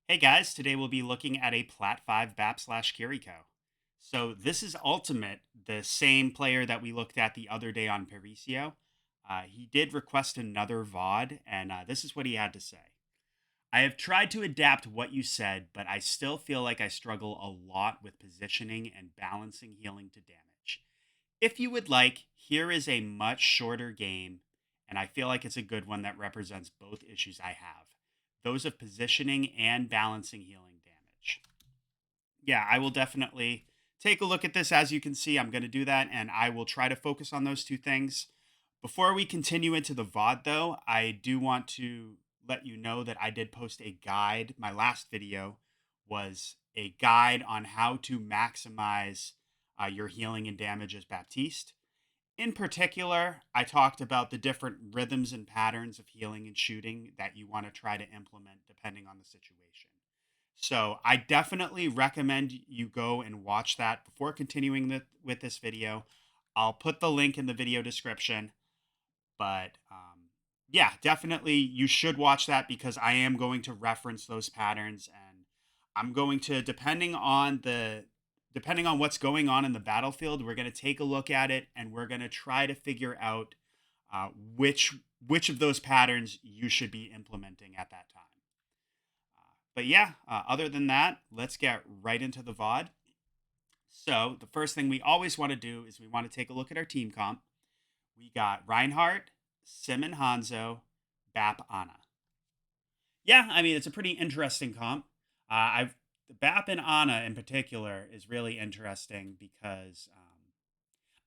Hey guys, today we'll be looking at a Plat 5 BAP slash Kiriko. So this is Ultimate, the same player that we looked at the other day on Parisio. He did request another VOD, and this is what he had to say. I have tried to adapt what you said, but I still feel like I struggle a lot with positioning and balancing healing to damage. If you would like, here is a much shorter game, and I feel like it's a good one that represents both issues I have, those of positioning and balancing healing damage. Yeah, I will definitely take a look at this. As you can see, I'm going to do that, and I will try to focus on those two things. Before we continue into the VOD, though, I do want to let you know that I did post a guide. My last video was a guide on how to maximize your healing and damage as Baptiste. In particular, I talked about the different rhythms and patterns of healing and shooting that you want to try to implement depending on the situation. So I definitely recommend you go and watch that before continuing with this video. I'll put the link in the video description, but yeah, definitely you should watch that because I am going to reference those patterns, and I'm going to, depending on what's going on in the battlefield, we're going to take a look at it and we're going to try to figure out uh, which which of those patterns you should be implementing at that time. But yeah, other than that, let's get right into the VOD. So the first thing we always want to do is we want to take a look at our team comp. We got Reinhardt, Sim and Hanzo, Bap, Ana. Yeah, I mean it's a pretty interesting comp. I've the Bap and Ana in particular is really interesting because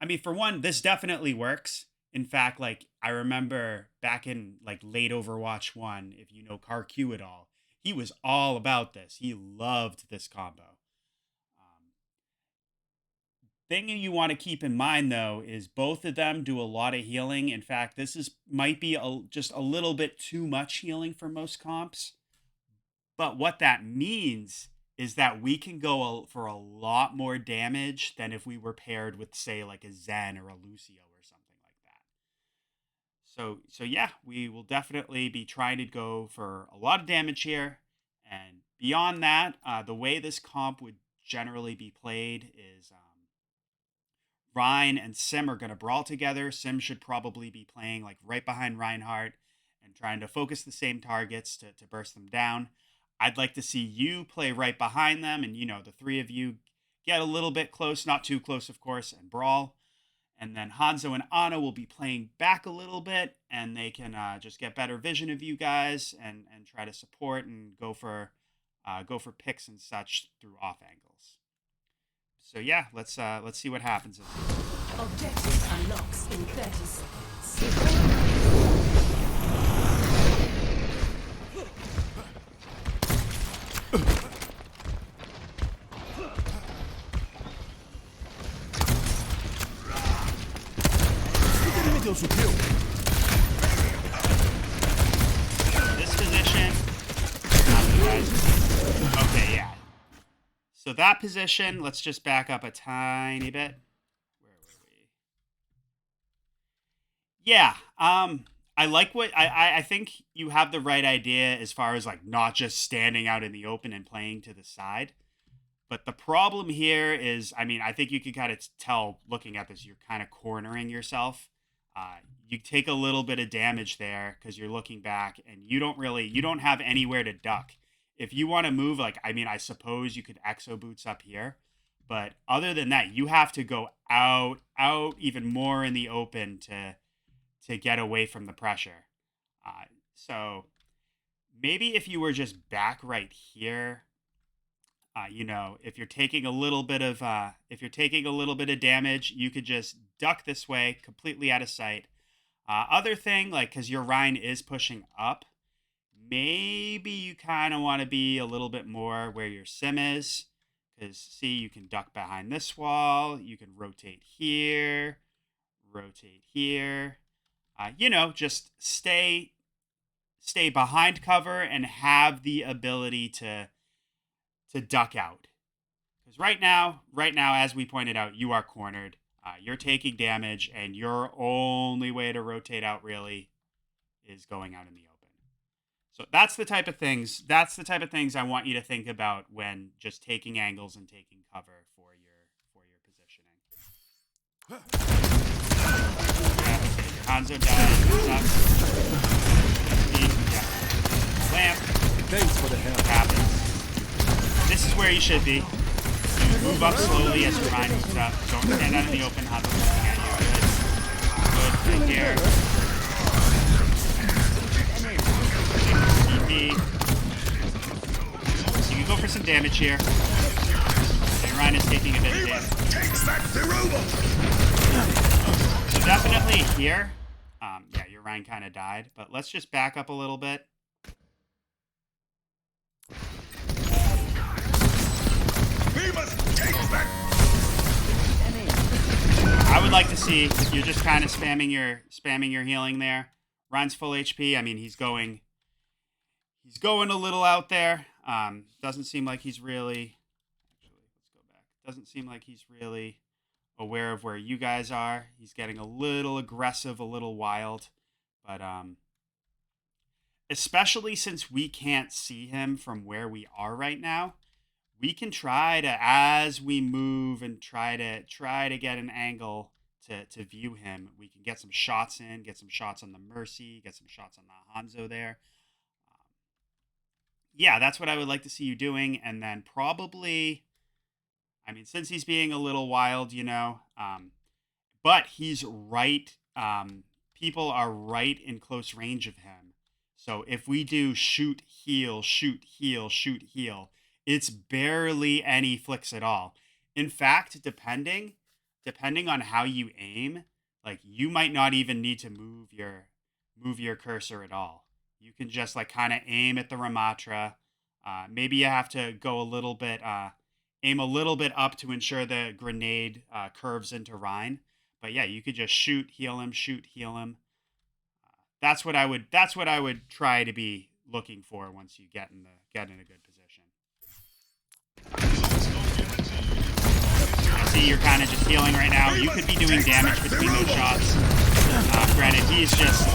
I mean, for one, this definitely works. In fact, like I remember back in like late Overwatch 1, if you know CarQ at all, he was all about this. He loved this combo. Um, Thing you want to keep in mind though is both of them do a lot of healing. In fact, this is might be just a little bit too much healing for most comps. But what that means is that we can go for a lot more damage than if we were paired with, say, like a Zen or a Lucio or something like that. So yeah, we will definitely be trying to go for a lot of damage here. And beyond that, the way this comp would generally be played is Ryan and Sim are going to brawl together. Sim should probably be playing like right behind Reinhardt and trying to focus the same targets to burst them down. I'd like to see you play right behind them, and the three of you get a little bit close, not too close, of course, and brawl. And then Hanzo and Ana will be playing back a little bit, and they can just get better vision of you guys and try to support and go for picks and such through off angles. So yeah, let's see what happens in this. Objective unlocks in 30 seconds. Ele me deu sutil. This position. Okay, yeah. So that position, let's just back up a tiny bit. Where were we? Yeah. I like what I think you have the right idea as far as like not just standing out in the open and playing to the side. But the problem here is, I mean, I think you can kind of tell looking at this, you're kind of cornering yourself. You take a little bit of damage there because you're looking back and you don't have anywhere to duck. If you want to move, like, I mean, I suppose you could exo boots up here. But other than that, you have to go out even more in the open to get away from the pressure. So maybe if you were just back right here, if you're taking a little bit of damage, you could just duck this way, completely out of sight. Other thing, like because your Rhine is pushing up, maybe you kind of want to be a little bit more where your Sim is. Because see, you can duck behind this wall, you can rotate here, rotate here. Just stay behind cover and have the ability to duck out. Because right now, as we pointed out, you are cornered. You're taking damage, and your only way to rotate out really is going out in the open. So that's the type of things. That's the type of things I want you to think about when just taking angles and taking cover for your positioning. Yeah, your Hanzo died. Yeah. Lamp. Thanks for the help. Happens. This is where you should be. You move up slowly as your mind moves up. Don't stand out in the open. Hanzo's looking at you. Good. Good. Right here. You can go for some damage here. And Ryan is taking a bit of damage. So definitely here. Yeah, your Ryan kind of died, but let's just back up a little bit. We must take back. I would like to see you're just kind of spamming your healing there. Ryan's full HP. I mean, he's going a little out there. Doesn't seem like he's really. Actually, let's go back. Doesn't seem like he's really aware of where you guys are. He's getting a little aggressive, a little wild, but especially since we can't see him from where we are right now, we can try to, as we move and try to get an angle to view him. We can get some shots in, get some shots on the Mercy, get some shots on the Hanzo there. Yeah, that's what I would like to see you doing. And then probably, I mean, since he's being a little wild, but he's right. People are right in close range of him. So if we do shoot, heal, shoot, heal, shoot, heal, it's barely any flicks at all. In fact, depending on how you aim, like you might not even need to move your cursor at all. You can just like kind of aim at the Ramatra. Maybe you have to go a little bit, aim a little bit up to ensure the grenade curves into Rhine. But yeah, you could just shoot, heal him, shoot, heal him. That's what I would try to be looking for once you get in a good position. I see you're kind of just healing right now. You could be doing damage between those shots. Granted, he's just.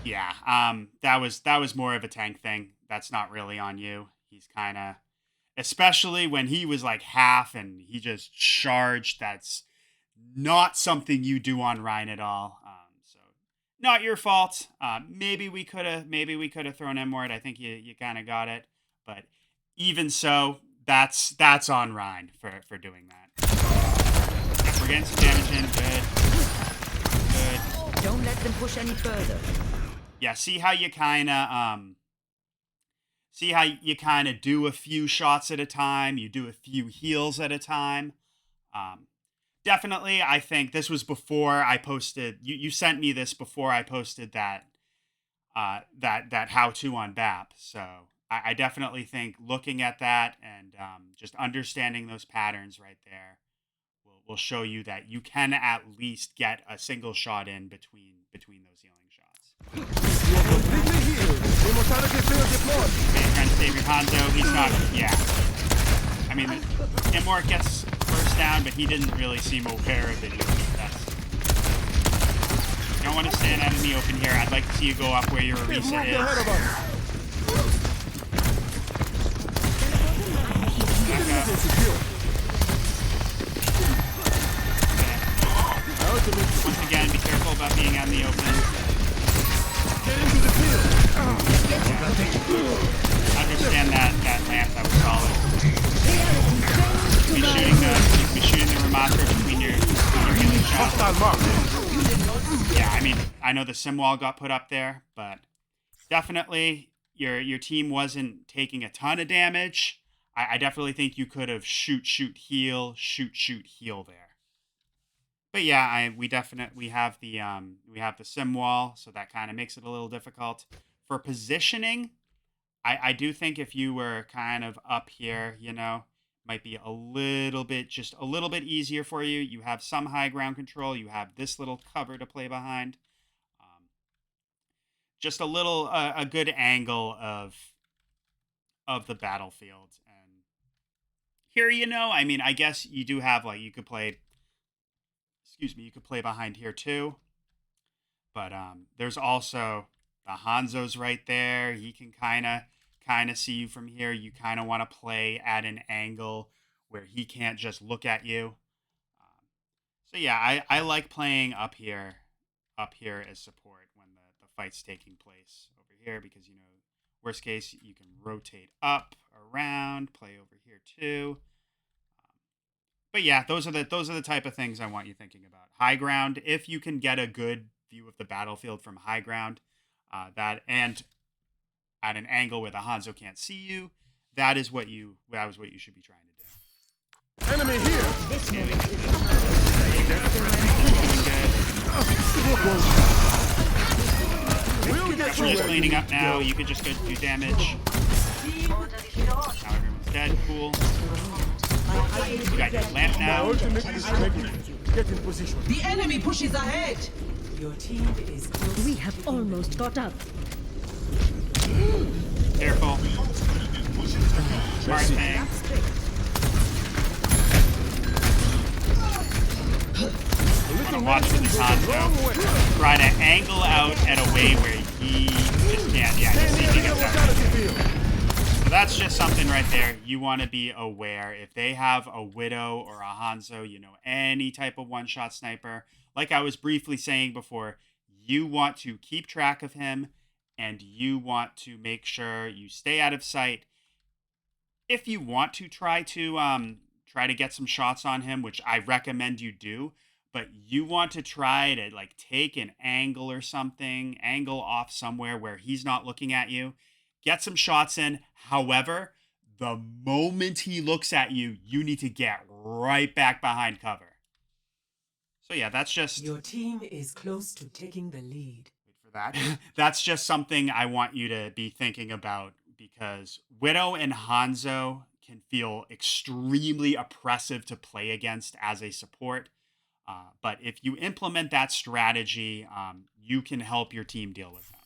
Yeah, that was more of a tank thing. That's not really on you. He's kind of, especially when he was like half and he just charged. That's not something you do on Ryan at all. So not your fault. Maybe we could have thrown in more. I think you kind of got it, but even so, that's on Ryan for doing that. We're getting some damage in. Good. Don't let them push any further. Yeah, see how you kind of do a few shots at a time. You do a few heals at a time. Definitely, I think this was before I posted. You sent me this before I posted that how-to on BAP. So I definitely think looking at that and just understanding those patterns right there will show you that you can at least get a single shot in between those healing shots. You are completely healed. Immortality field deployed. Okay, trying to save your Hanzo. He's not. Yeah. I mean, Immort gets first down, but he didn't really seem aware of it. You don't want to stand out in the open here. I'd like to see you go up where your Orisa is. Ahead of us. Back up. Once again, be careful about being out in the open. Get into the field. Understand that lamp, that was solid. You can be shooting the Ramatra between your healing shots. Hostile mark. Yeah, I mean, I know the sim wall got put up there, but definitely your team wasn't taking a ton of damage. I definitely think you could have shoot, heal there. But yeah, we have the sim wall, so that kind of makes it a little difficult. For positioning, I do think if you were kind of up here, might be a little bit easier for you. You have some high ground control. You have this little cover to play behind. Just a good angle of the battlefield. And here, I mean, I guess you do have you could play behind here too. But there's also The Hanzo's right there. He can kind of see you from here. You kind of want to play at an angle where he can't just look at you. So yeah, I like playing up here as support when the fight's taking place over here, because, you know, worst case, you can rotate up, around, play over here too. But yeah, those are the type of things I want you thinking about. High ground, if you can get a good view of the battlefield from high ground, that and at an angle where the Hanzo can't see you, that was what you should be trying to do. Enemy here! We're just cleaning up now. You can just go do damage. Now everyone's dead. Cool. You got your lamp now. Ultimate is ready. Get in position. The enemy pushes ahead. Your team is close. We have almost got up. Careful. Smart thing. I'm gonna watch with this Hanzo. Try to angle out at a way where he just can't. Yeah, just see if he gets out. So that's just something right there. You want to be aware. If they have a Widow or a Hanzo, you know, any type of one-shot sniper, like I was briefly saying before, you want to keep track of him, and you want to make sure you stay out of sight. If you want to try to get some shots on him, which I recommend you do, but you want to try to like take an angle or something, angle off somewhere where he's not looking at you, get some shots in. However, the moment he looks at you, you need to get right back behind cover. So yeah, that's just... Your team is close to taking the lead. Wait for that. That's just something I want you to be thinking about, because Widow and Hanzo can feel extremely oppressive to play against as a support. But if you implement that strategy, you can help your team deal with them.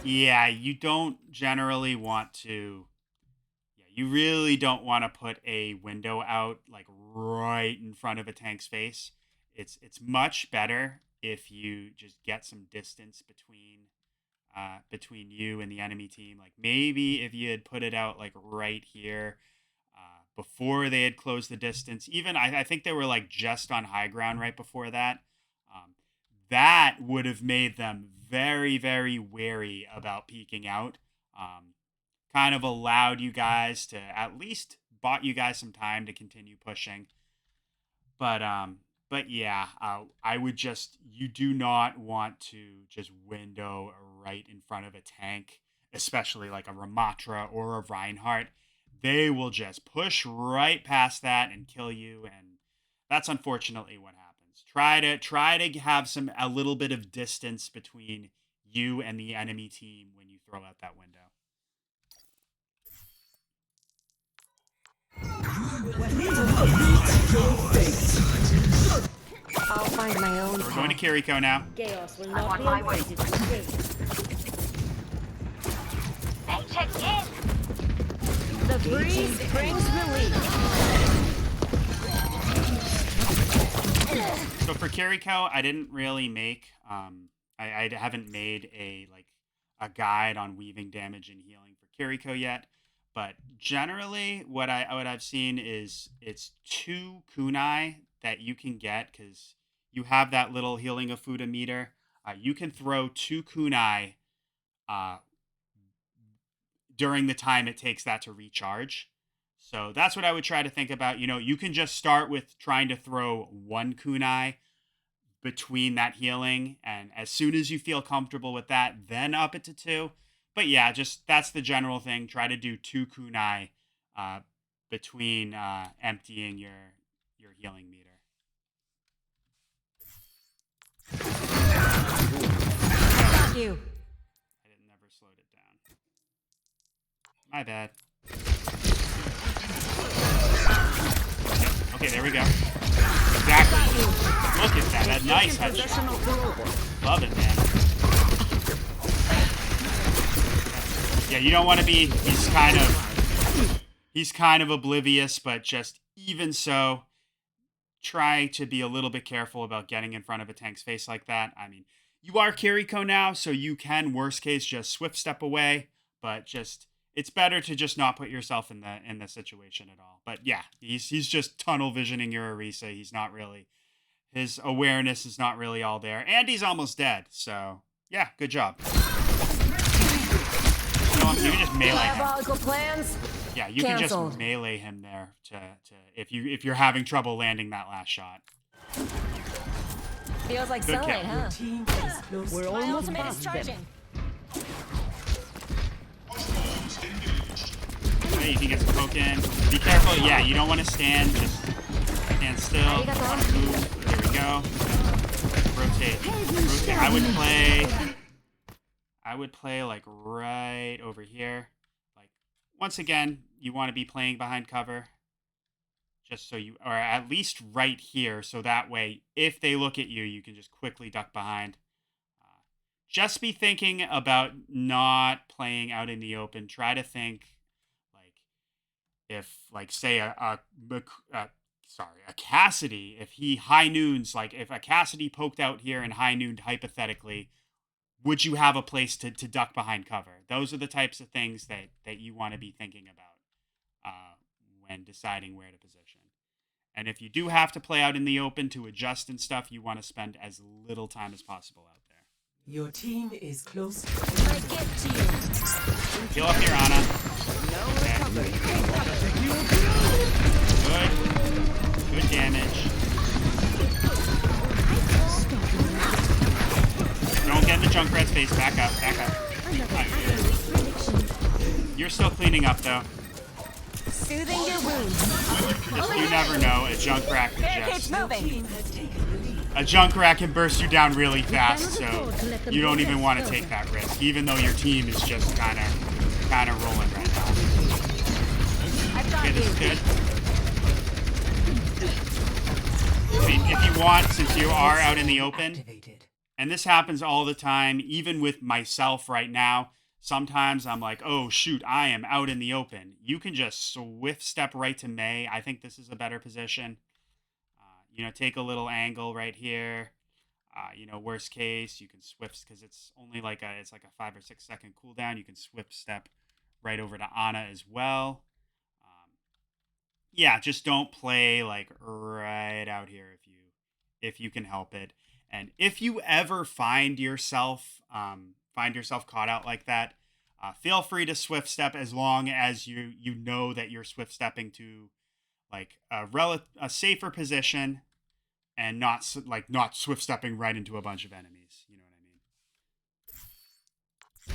Yeah, you don't generally want to... Yeah, you really don't want to put a window out like right in front of a tank's face. It's much better if you just get some distance between you and the enemy team. Like maybe if you had put it out like right here before they had closed the distance. Even I think they were like just on high ground right before that. That would have made them very, very wary about peeking out. Kind of allowed you guys to, at least bought you guys some time to continue pushing. But yeah, I would just, you do not want to just window right in front of a tank, especially like a Ramatra or a Reinhardt. They will just push right past that and kill you, and that's unfortunately what happens. Try to have a little bit of distance between you and the enemy team when you throw out that window. I'll find my own. We're going to Kiriko now. Chaos will not be avoided today. They check in. The breeze brings relief. So for Kiriko, I didn't really make I haven't made a guide on weaving damage and healing for Kiriko yet, but generally what I've seen is it's 2 kunai that you can get, because you have that little healing of Fuda meter. You can throw 2 kunai during the time it takes that to recharge. So that's what I would try to think about. You know, you can just start with trying to throw 1 kunai between that healing, and as soon as you feel comfortable with that, then up it to 2. But yeah, just that's the general thing. Try to do 2 kunai between emptying your healing meter. Got you. I didn't never slowed it down. My bad. Okay, there we go. Exactly. Look at that. That nice headshot. Love it, man. Yeah, you don't want to be... he's kind of oblivious, but just even so, try to be a little bit careful about getting in front of a tank's face like that. I mean, you are Kiriko now, so you can, worst case, just swift step away, but just it's better to just not put yourself in the situation at all. But yeah, he's just tunnel visioning your Orisa. He's not really, his awareness is not really all there, and he's almost dead. So yeah, good job. You can just melee him. Diabolical plans. Yeah, you Canceled. can just melee him there to if you're having trouble landing that last shot. Feels like Good sunlight, kill. huh? Your team is close. We're to almost victory. past them. Okay, you can get some poke in. Be careful. Yeah, you don't want to stand. Just stand still. Don't want to move. There we go. Rotate. Rotate. I would play like right over here. Like once again, you want to be playing behind cover. Just so you, or at least right here, so that way, if they look at you, you can just quickly duck behind. Just be thinking about not playing out in the open. Try to think, like, if, like, say a Cassidy, if he high noons, like, if a Cassidy poked out here and high nooned hypothetically, would you have a place to duck behind cover? Those are the types of things that you want to be thinking about when deciding where to position. And if you do have to play out in the open to adjust and stuff, you want to spend as little time as possible out there. Your team is close. I get to you. Heal up your Ana. Okay. Good damage. Don't get in the Junkrat's face. Back up. Back up. You're still cleaning up, though. Soothing your wounds. Just, you never know. A Junkrat can Barricade's just... moving. A Junkrat can burst you down really fast, so you don't even want to take that risk, even though your team is just kind of rolling right now. I've got Okay, this is you. good. I mean, if you want, since you are out in the open, Activated. and this happens all the time, even with myself right now, sometimes I'm like, oh, shoot, I am out in the open. You can just swift step right to Mei. I think this is a better position. Take a little angle right here. Worst case, you can swift, because it's only like a 5 or 6 second cooldown. You can swift step right over to Ana as well. Yeah, just don't play like right out here if you can help it. And if you ever find yourself caught out like that, feel free to swift step as long as you know that you're swift stepping to like a safer position and not swift stepping right into a bunch of enemies. You know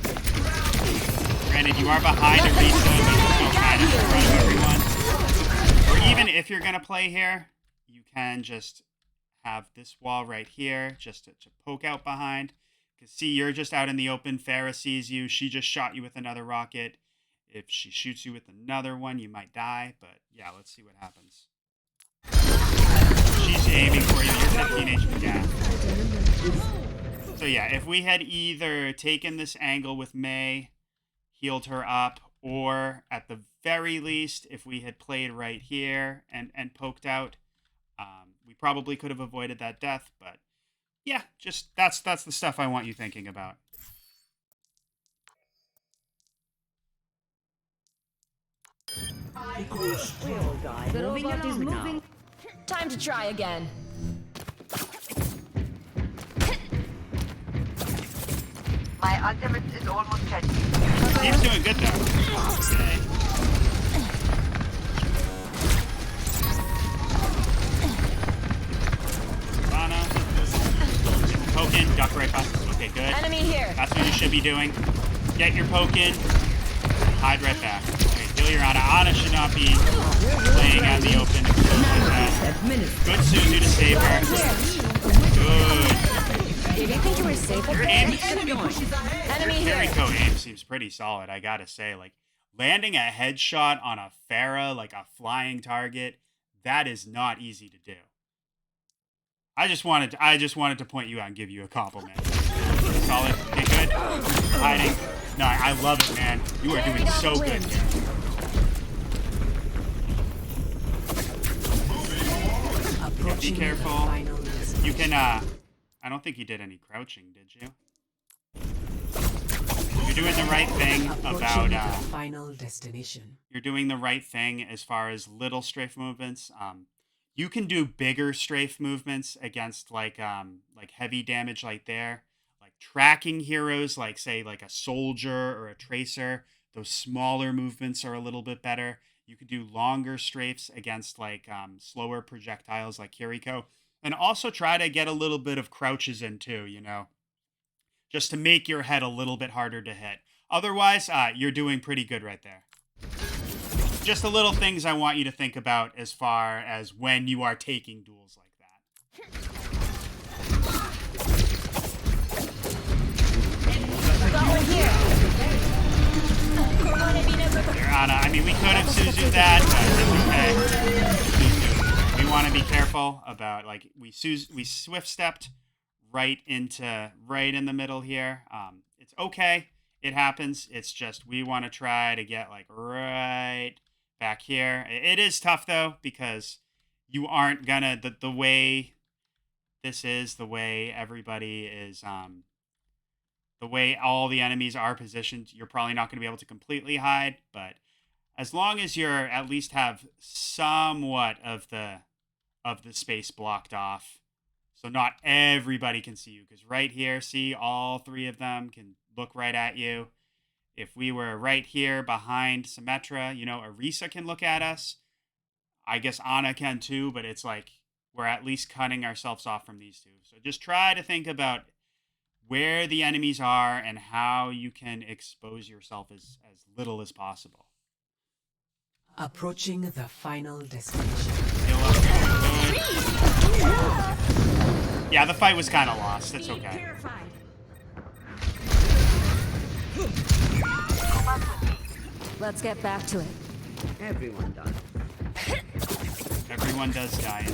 what I mean? Granted, you are behind Orisa, but you're still kind of in front of everyone. Or even if you're gonna play here, you can just have this wall right here just to poke out behind. Because see, you're just out in the open. Farah sees you. She just shot you with another rocket. If she shoots you with another one, you might die. But yeah, let's see what happens. She's aiming for you. You're 15 HP. Yeah. So yeah, if we had either taken this angle with Mei, healed her up, or at the very least, if we had played right here and poked out, we probably could have avoided that death. But yeah, just that's the stuff I want you thinking about. The robot is moving. Time to try again. My ultimate is almost ready. He's doing good though. Okay. Ana. Poke in, duck right past. Okay, good. Enemy here. That's what you should be doing. Get your poke in, hide right back. Okay, heal your Ana. Ana should not be laying out in the open. Good Suzu to save her. Good. Did you think you were safe up Your there? aim, Enemy here. Kiriko aim seems pretty solid, I gotta say. Like, landing a headshot on a Farah, like a flying target, that is not easy to do. I just wanted to point you out and give you a compliment. Solid. Okay, good. Hiding. No, I love it, man. You are doing so good here. Be careful. Final You can, I don't think you did any crouching, did you? You're doing the right thing about, final destination. you're doing the right thing as far as little strafe movements. You can do bigger strafe movements against like heavy damage like there. Like tracking heroes, like say like a soldier or a tracer, those smaller movements are a little bit better. You could do longer strafes against like slower projectiles like Kiriko. And also try to get a little bit of crouches in too, you know, just to make your head a little bit harder to hit. Otherwise, you're doing pretty good right there. Just the little things I want you to think about as far as when you are taking duels like that. Here, Ana. I mean, we could have Suzu that, but it's okay. We want to be careful about, like, we swift stepped right in the middle here. It's okay. It happens. It's just we want to try to get like right back here. It is tough though, because you aren't gonna the way this is, the way everybody is, the way all the enemies are positioned, you're probably not going to be able to completely hide, but as long as you're at least have somewhat of the space blocked off, so not everybody can see you, because right here, see, all three of them can look right at you. If we were right here behind Symmetra, you know, Arisa can look at us. I guess Ana can too, but it's like we're at least cutting ourselves off from these two. So just try to think about where the enemies are and how you can expose yourself as little as possible. Approaching the final destination. Yeah, the fight was kind of lost. That's okay. Let's get back to it. Everyone done. Everyone does die.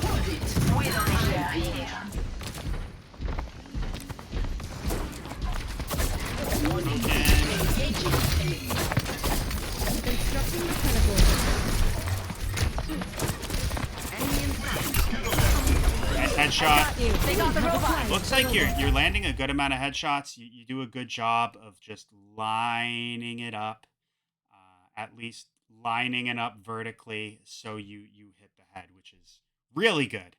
Nice headshot. Looks like you're landing a good amount of headshots. You do a good job of just lining it up, at least lining it up vertically so you hit the head, which is really good.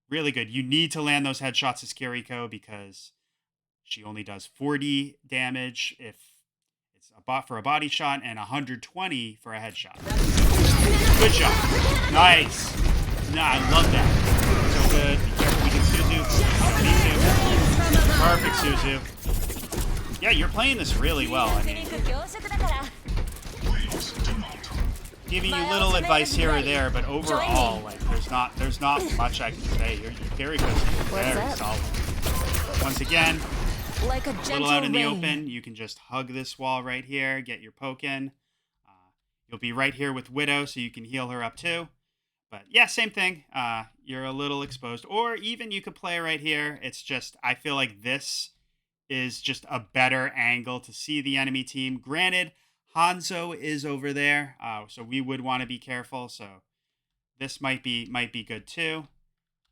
Really good. You need to land those headshots as Kiriko because she only does 40 damage if it's for a body shot and 120 for a headshot. Good job. Nice. Nah, I love that. So good. Be careful. We can Suzu. Perfect, Suzu. Yeah, you're playing this really well. I mean, giving you little advice here or there, but overall, like there's not much I can say. Your Kiriko's very solid. Once again, like a little out in the open, you can just hug this wall right here, get your poke in. You'll be right here with Widow, so you can heal her up too. But yeah, same thing. You're a little exposed, or even you could play right here. It's just I feel like this is just a better angle to see the enemy team. Granted, Hanzo is over there, so we would want to be careful. So this might be good too.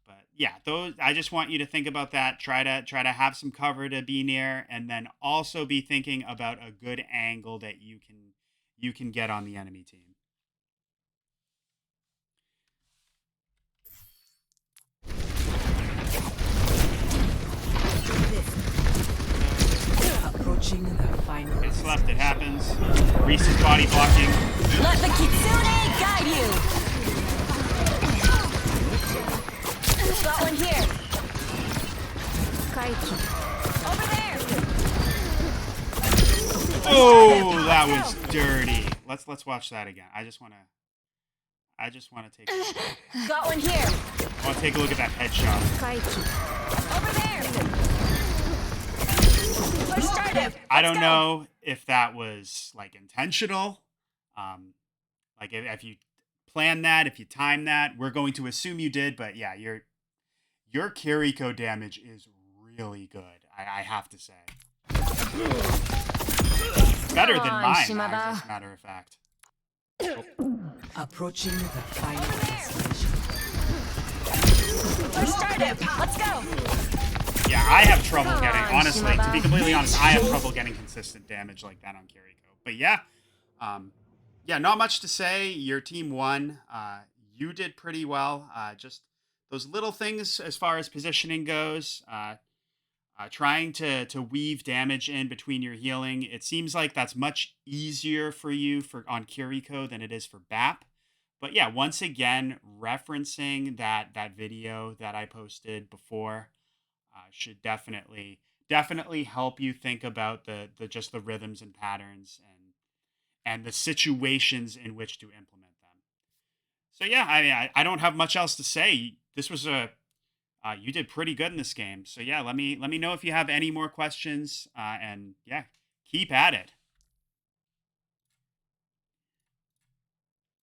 But yeah, those I just want you to think about that. Try to have some cover to be near, and then also be thinking about a good angle that you can get on the enemy team. Approaching the final. It's left, it happens. Reese's body blocking. Let the Kitsune guide you! Got one here. Kaiki. Over there! Oh, that was dirty. Let's watch that again. I just wanna take Got one here. I wanna take a look at that headshot. Kaiki. Over there! Push started. I don't know if that was like intentional. Like if you plan that, if you time that, we're going to assume you did, but yeah, your Kiriko damage is really good. I have to say. Better than mine, as a matter of fact. Approaching the final destination. We're started. Let's go. Yeah, I have trouble Come getting, on, honestly, to be Shimaba. completely honest, I have trouble getting consistent damage like that on Kiriko. But yeah, yeah, not much to say. Your team won. You did pretty well. Just those little things as far as positioning goes. Trying to weave damage in between your healing. It seems like that's much easier for you on Kiriko than it is for BAP. But yeah, once again, referencing that video that I posted before should definitely help you think about the just the rhythms and patterns and the situations in which to implement them. So yeah, I mean, I don't have much else to say. This was you did pretty good in this game. So yeah, let me know if you have any more questions. And yeah, keep at it.